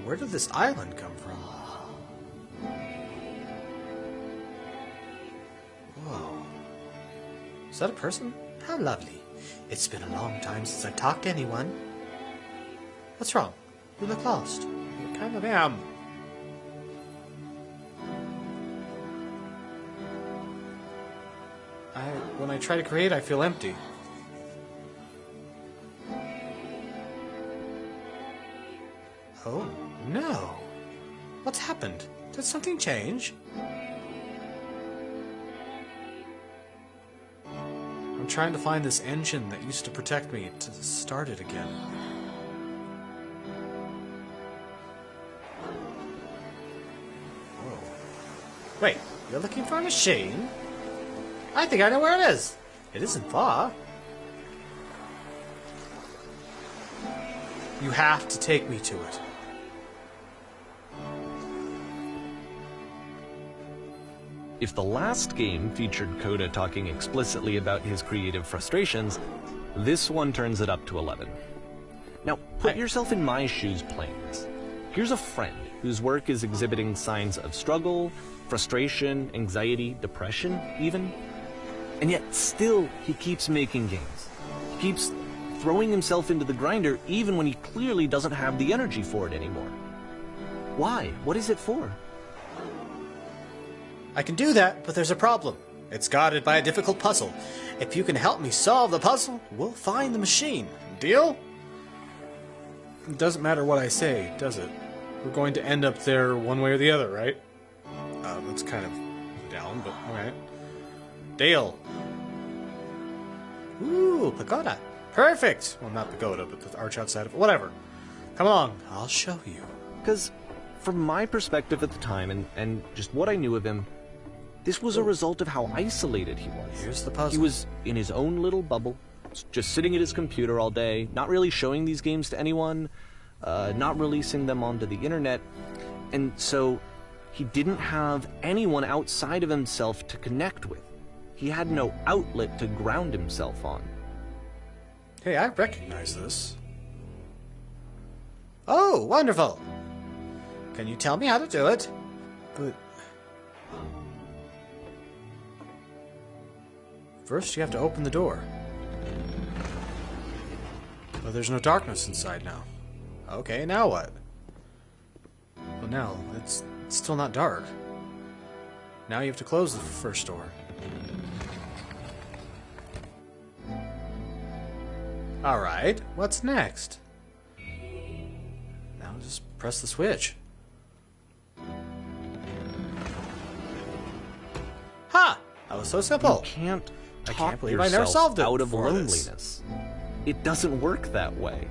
Where did this island come from? Whoa. Is that a person? How lovely. It's been a long time since I've talked to anyone. What's wrong? You look lost. I kind of am. When I try to create, I feel empty. Oh, no. What's happened? Did something change? I'm trying to find this engine that used to protect me to start it again. Whoa. Wait, you're looking for a machine? I think I know where it is. It isn't far. You have to take me to it. If the last game featured Coda talking explicitly about his creative frustrations, this one turns it up to 11. Now, put yourself in my shoes playing this. Here's a friend whose work is exhibiting signs of struggle, frustration, anxiety, depression, even. And yet, still, he keeps making games. He keeps throwing himself into the grinder even when he clearly doesn't have the energy for it anymore. Why? What is it for? I can do that, but there's a problem. It's guarded by a difficult puzzle. If you can help me solve the puzzle, we'll find the machine. Deal? It doesn't matter what I say, does it? We're going to end up there one way or the other, right? That's kind of down, but alright. Deal. Ooh, pagoda. Perfect! Well, not pagoda, but the arch outside of it. Whatever. Come along, I'll show you. Because, from my perspective at the time, and just what I knew of him, this was a result of how isolated he was. Here's the puzzle. He was in his own little bubble, just sitting at his computer all day, not really showing these games to anyone, not releasing them onto the internet, and so he didn't have anyone outside of himself to connect with. He had no outlet to ground himself on. Hey, I recognize this. Oh, wonderful! Can you tell me how to do it? But first you have to open the door. Well, there's no darkness inside now. Okay, now what? Well, now, it's still not dark. Now you have to close the first door. Alright, what's next? Now just press the switch. Ha! That was so simple. You can't talk believe I never solved it yourself out of before loneliness. It doesn't work that way.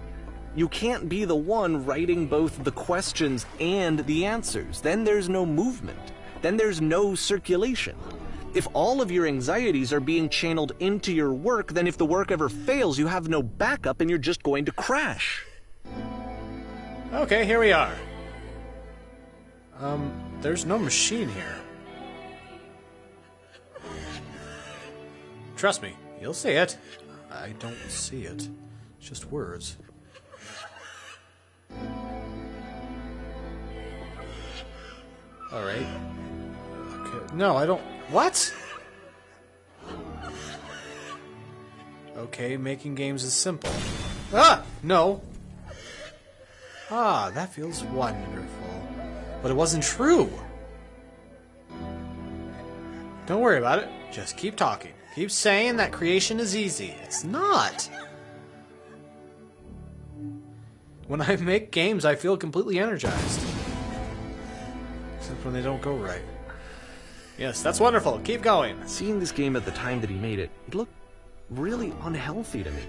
You can't be the one writing both the questions and the answers. Then there's no movement. Then there's no circulation. If all of your anxieties are being channeled into your work, then if the work ever fails, you have no backup and you're just going to crash. Okay, here we are. There's no machine here. Trust me, you'll see it. I don't see it. It's just words. Alright. Okay. No, I don't... What? Okay, making games is simple. Ah! No! Ah, that feels wonderful. But it wasn't true! Don't worry about it. Just keep talking. Keep saying that creation is easy. It's not! When I make games, I feel completely energized. Except when they don't go right. Yes, that's wonderful. Keep going. Seeing this game at the time that he made it, it looked really unhealthy to me.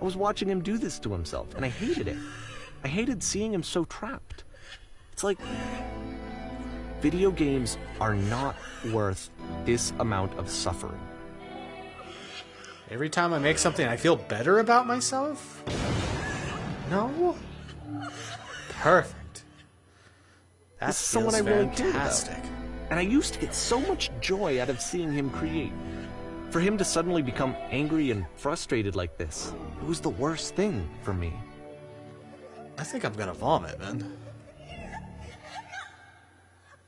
I was watching him do this to himself, and I hated it. I hated seeing him so trapped. It's like, video games are not worth this amount of suffering. Every time I make something, I feel better about myself? No? Perfect. That This is someone I feels really cared about. fantastic. And I used to get so much joy out of seeing him create. For him to suddenly become angry and frustrated like this, it was the worst thing for me. I think I'm gonna vomit, man.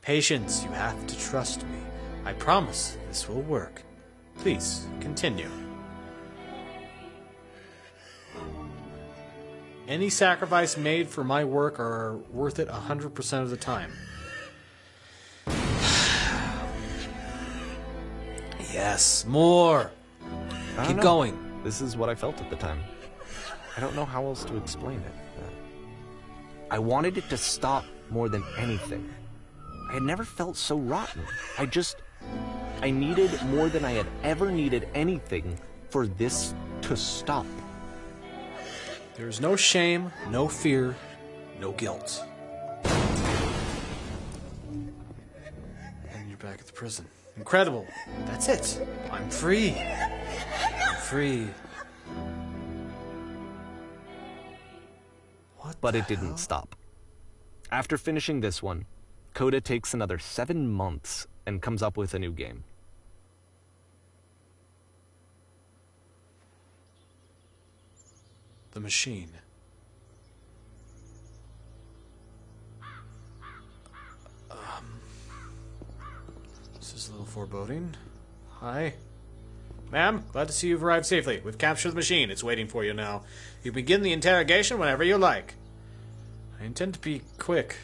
Patience, you have to trust me. I promise this will work. Please, continue. Any sacrifice made for my work are worth it 100% of the time. Yes, more! Keep going. This is what I felt at the time. I don't know how else to explain it. I wanted it to stop more than anything. I had never felt so rotten. I needed more than I had ever needed anything for this to stop. There's no shame, no fear, no guilt. And you're back at the prison. Incredible. That's it. I'm free. I'm free. But it didn't stop. After finishing this one, Coda takes another 7 months and comes up with a new game. The machine. This is a little foreboding. Hi. Ma'am, glad to see you've arrived safely. We've captured the machine. It's waiting for you now. You begin the interrogation whenever you like. I intend to be quick.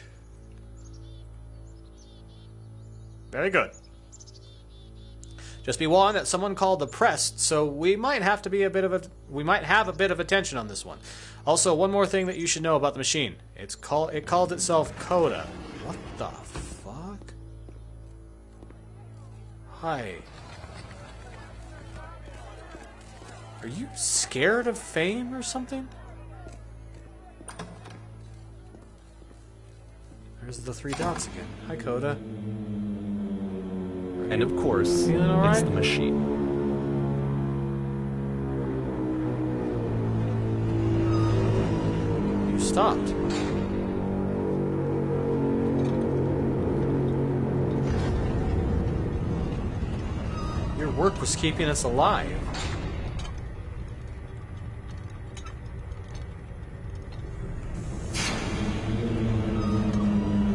Very good. Just be warned that someone called the press, so we might have a bit of attention on this one. Also, one more thing that you should know about the machine. It called itself Coda. What the fuck? Hi. Are you scared of fame or something? There's the 3 dots again. Hi, Coda. And of course, Feeling all right? it's the machine. You stopped. Your work was keeping us alive.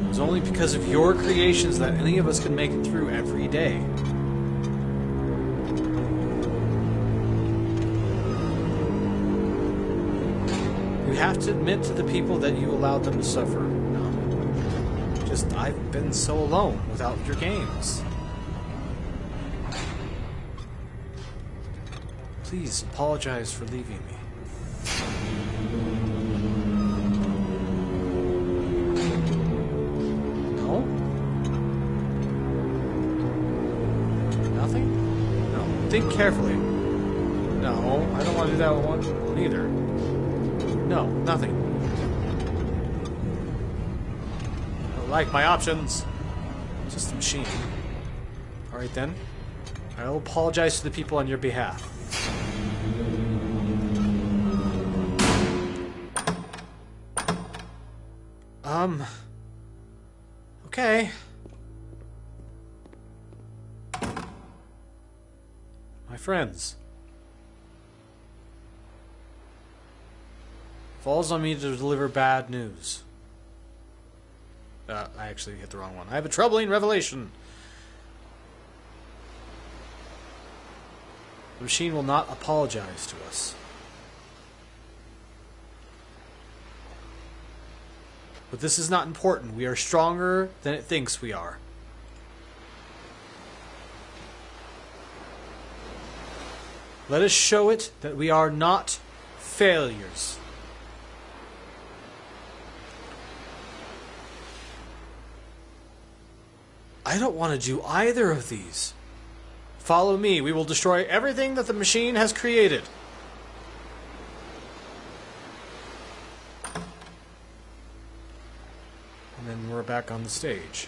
It was only because of your creations that any of us could make it through every day. You have to admit to the people that you allowed them to suffer. No. Just, I've been so alone without your games. Please apologize for leaving me. No? Nothing? No. Think carefully. No, I don't want to do that one either. No, nothing. I don't like my options. Just a machine. Alright then. I will apologize to the people on your behalf. Okay. My friends. Falls on me to deliver bad news. I actually hit the wrong one. I have a troubling revelation. The machine will not apologize to us. But this is not important. We are stronger than it thinks we are. Let us show it that we are not failures. I don't want to do either of these. Follow me. We will destroy everything that the machine has created. And then we're back on the stage.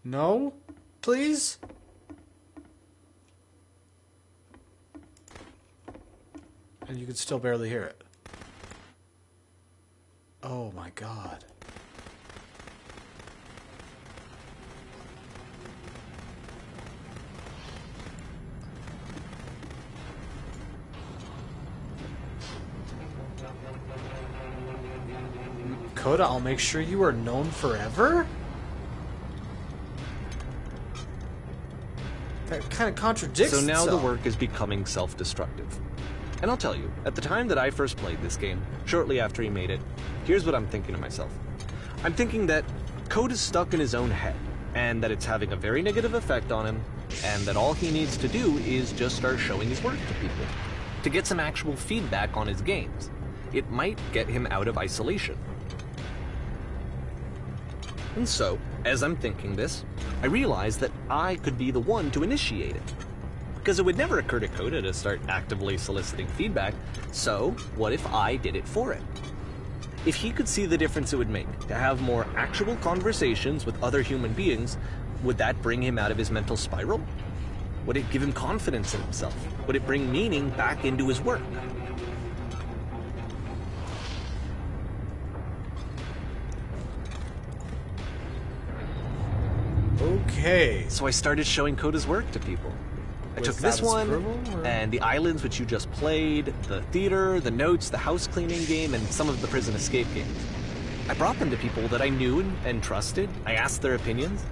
No? Please? And you can still barely hear it. Oh my god. Coda, I'll make sure you are known forever? That kind of contradicts So now itself. the work is becoming self-destructive. And I'll tell you, at the time that I first played this game, shortly after he made it, here's what I'm thinking to myself. I'm thinking that Code is stuck in his own head, and that it's having a very negative effect on him, and that all he needs to do is just start showing his work to people, to get some actual feedback on his games. It might get him out of isolation. And so, as I'm thinking this, I realize that I could be the one to initiate it. Because it would never occur to Coda to start actively soliciting feedback, so what if I did it for him? If he could see the difference it would make to have more actual conversations with other human beings, would that bring him out of his mental spiral? Would it give him confidence in himself? Would it bring meaning back into his work? Okay. So I started showing Coda's work to people. I Was took that this his one, approval, or- and the islands which you just played, the theater, the notes, the house cleaning game, and some of the prison escape games. I brought them to people that I knew and trusted. I asked their opinions.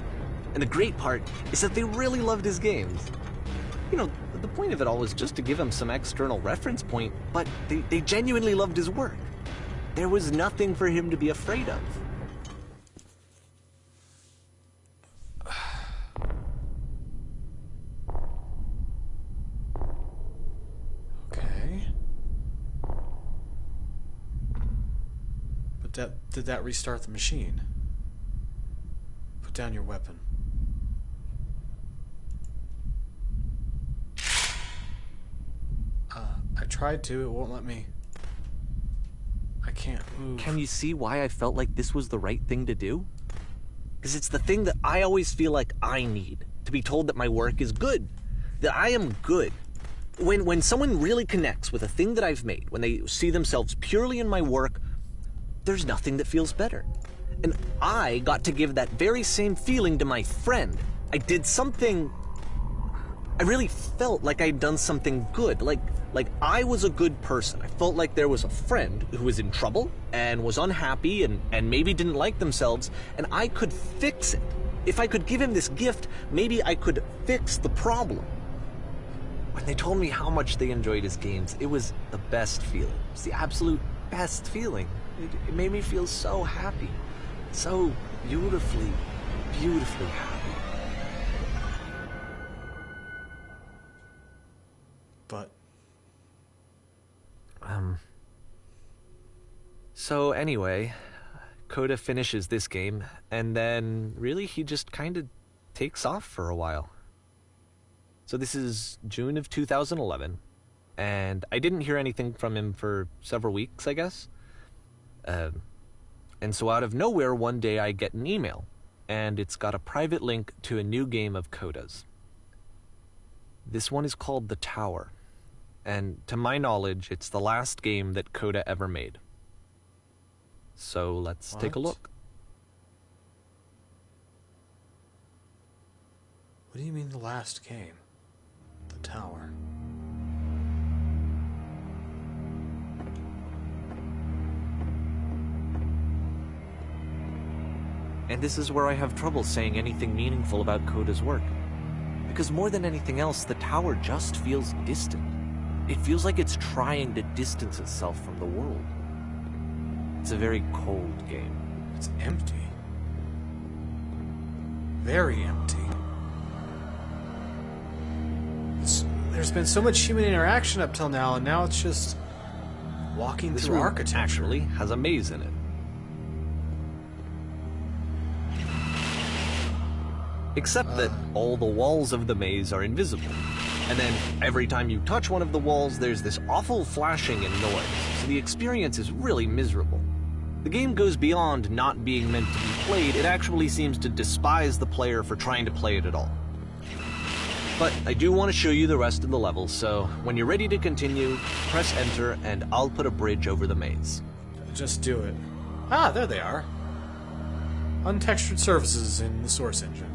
And the great part is that they really loved his games. You know, the point of it all was just to give him some external reference point, but they genuinely loved his work. There was nothing for him to be afraid of. Okay. But did that restart the machine? Put down your weapon. I tried to, it won't let me. I can't move. Can you see why I felt like this was the right thing to do? Because it's the thing that I always feel like I need, to be told that my work is good, that I am good. When someone really connects with a thing that I've made, when they see themselves purely in my work, there's nothing that feels better. And I got to give that very same feeling to my friend. I did something... I really felt like I'd done something good, like I was a good person. I felt like there was a friend who was in trouble and was unhappy and maybe didn't like themselves, and I could fix it. If I could give him this gift, maybe I could fix the problem. When they told me how much they enjoyed his games, it was the best feeling. It was the absolute best feeling. It made me feel so happy. So beautifully, beautifully happy. But So anyway, Coda finishes this game, and then really he just kind of takes off for a while. So this is June of 2011, and I didn't hear anything from him for several weeks, I guess. And so out of nowhere, one day I get an email, and it's got a private link to a new game of Coda's. This one is called The Tower, and to my knowledge, it's the last game that Coda ever made. So let's take a What? look. what do you mean the last game? The tower. And this is where I have trouble saying anything meaningful about Coda's work. Because more than anything else, the tower just feels distant. It feels like it's trying to distance itself from the world. It's a very cold game. It's empty. Very empty. There's been so much human interaction up till now, and now it's just walking This through room architecture. actually has a maze in it. Except that all the walls of the maze are invisible. And then every time you touch one of the walls, there's this awful flashing and noise, so the experience is really miserable. The game goes beyond not being meant to be played, it actually seems to despise the player for trying to play it at all. But I do want to show you the rest of the level, so when you're ready to continue, press enter and I'll put a bridge over the maze. Just do it. Ah, there they are. Untextured surfaces in the source engine.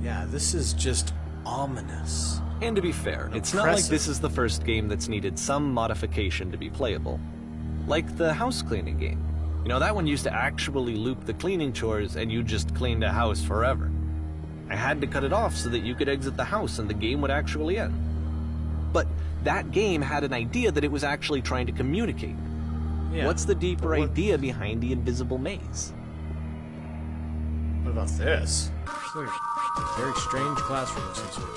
Yeah, this is just ominous. And to be fair, it's not like this is the first game that's needed some modification to be playable. Like the house cleaning game. You know, that one used to actually loop the cleaning chores and you just cleaned a house forever. I had to cut it off so that you could exit the house and the game would actually end. But that game had an idea that it was actually trying to communicate. Yeah. What's the deeper idea behind the invisible maze? What about this? It's like a very strange classroom of some sort.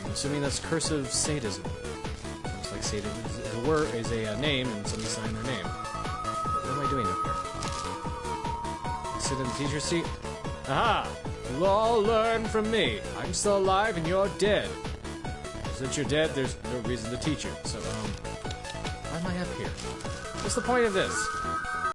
I'm assuming that's cursive sadism. Looks like sadism is a word, is a name, and somebody signed their name. What am I doing up here? Sit in the teacher's seat? Aha! You all learn from me. I'm still alive and you're dead. Since you're dead, there's no reason to teach you. So, why am I up here? What's the point of this?